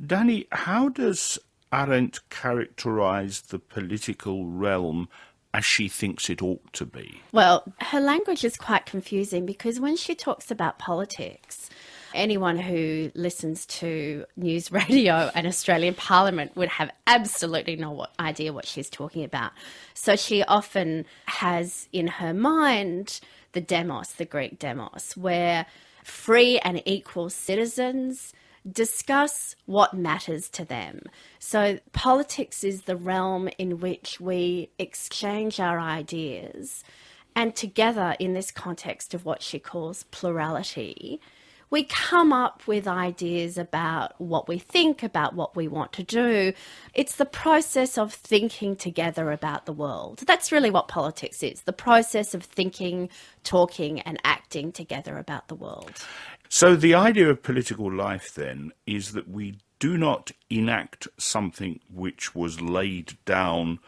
Danny, how does Arendt characterise the political realm as she thinks it ought to be? Well, her language is quite confusing because when she talks about politics, anyone who listens to news radio and Australian Parliament would have absolutely no idea what she's talking about. So she often has in her mind the demos, the Greek demos, where free and equal citizens discuss what matters to them. So politics is the realm in which we exchange our ideas, and together in this context of what she calls plurality, we come up with ideas about what we think, about what we want to do. It's the process of thinking together about the world. That's really what politics is, the process of thinking, talking and acting together about the world. So the idea of political life, then, is that we do not enact something which was laid down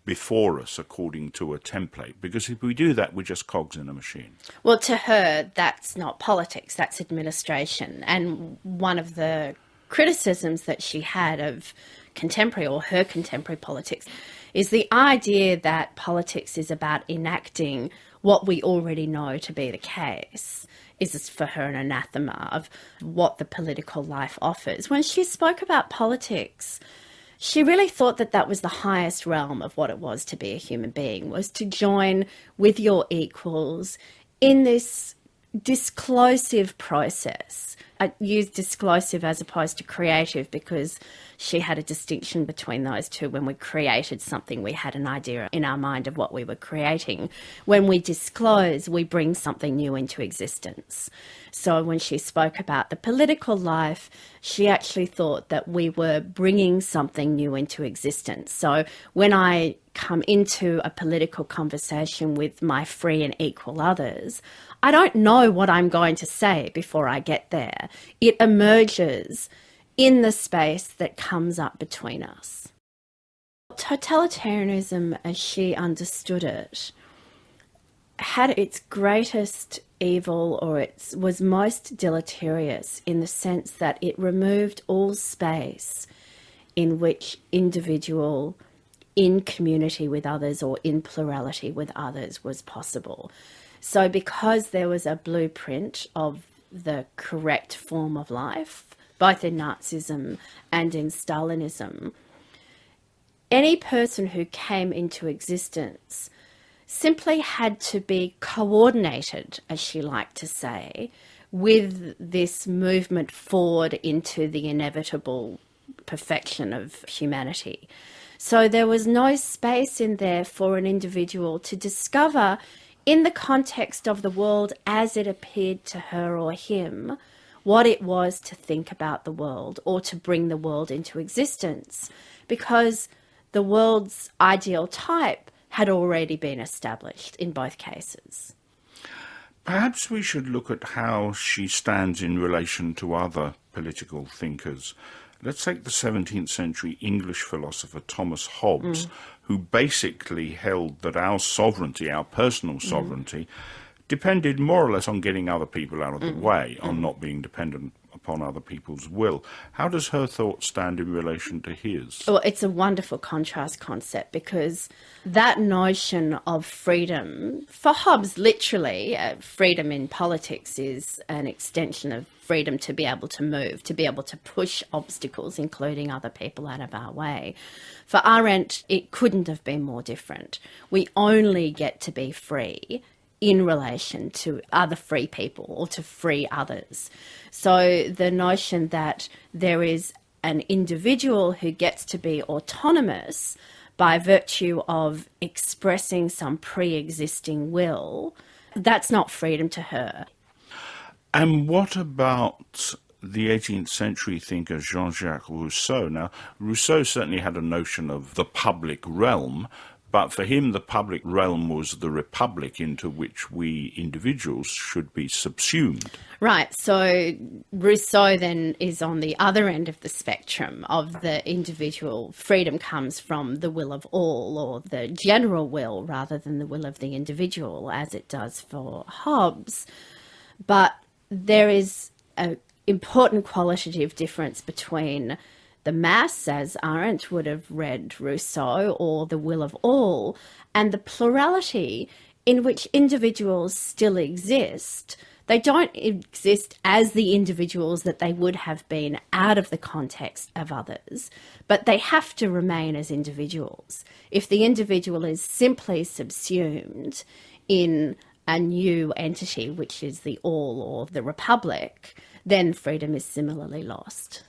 before us according to a template, because if we do that, we're just cogs in a machine. Well, to her, that's not politics, that's administration. And one of the criticisms that she had of contemporary or her contemporary politics is the idea that politics is about enacting what we already know to be the case. Is for her an anathema of what the political life offers. When she spoke about politics, she really thought that that was the highest realm of what it was to be a human being, was to join with your equals in this disclosive process. I use disclosive as opposed to creative because she had a distinction between those two. When we created something, we had an idea in our mind of what we were creating. When we disclose, we bring something new into existence. So when she spoke about the political life, she actually thought that we were bringing something new into existence. So when I come into a political conversation with my free and equal others, I don't know what I'm going to say before I get there. It emerges in the space that comes up between us. Totalitarianism, as she understood it, had its greatest evil, or it was most deleterious in the sense that it removed all space in which individual in community with others or in plurality with others was possible. So because there was a blueprint of the correct form of life, both in Nazism and in Stalinism, any person who came into existence simply had to be coordinated, as she liked to say, with this movement forward into the inevitable perfection of humanity. So there was no space in there for an individual to discover, in the context of the world as it appeared to her or him, what it was to think about the world or to bring the world into existence, because the world's ideal type had already been established in both cases. Perhaps we should look at how she stands in relation to other political thinkers. Let's take the 17th century English philosopher Thomas Hobbes, who basically held that our sovereignty, our personal sovereignty, depended more or less on getting other people out of the way, on not being dependent upon other people's will. How does her thought stand in relation to his? Well, it's a wonderful contrast concept, because that notion of freedom, for Hobbes, literally, freedom in politics is an extension of freedom to be able to move, to be able to push obstacles, including other people, out of our way. For Arendt, it couldn't have been more different. We only get to be free in relation to other free people or to free others. So the notion that there is an individual who gets to be autonomous by virtue of expressing some pre-existing will, that's not freedom to her. And what about the 18th century thinker Jean-Jacques Rousseau? Now, Rousseau certainly had a notion of the public realm, but for him the public realm was the republic into which we individuals should be subsumed. Right, so Rousseau then is on the other end of the spectrum of the individual. Freedom comes from the will of all, or the general will, rather than the will of the individual, as it does for Hobbes. But there is a important qualitative difference between the mass, as Arendt would have read Rousseau, or the will of all, and the plurality in which individuals still exist. They don't exist as the individuals that they would have been out of the context of others, but they have to remain as individuals. If the individual is simply subsumed in a new entity, which is the all or the republic, then freedom is similarly lost.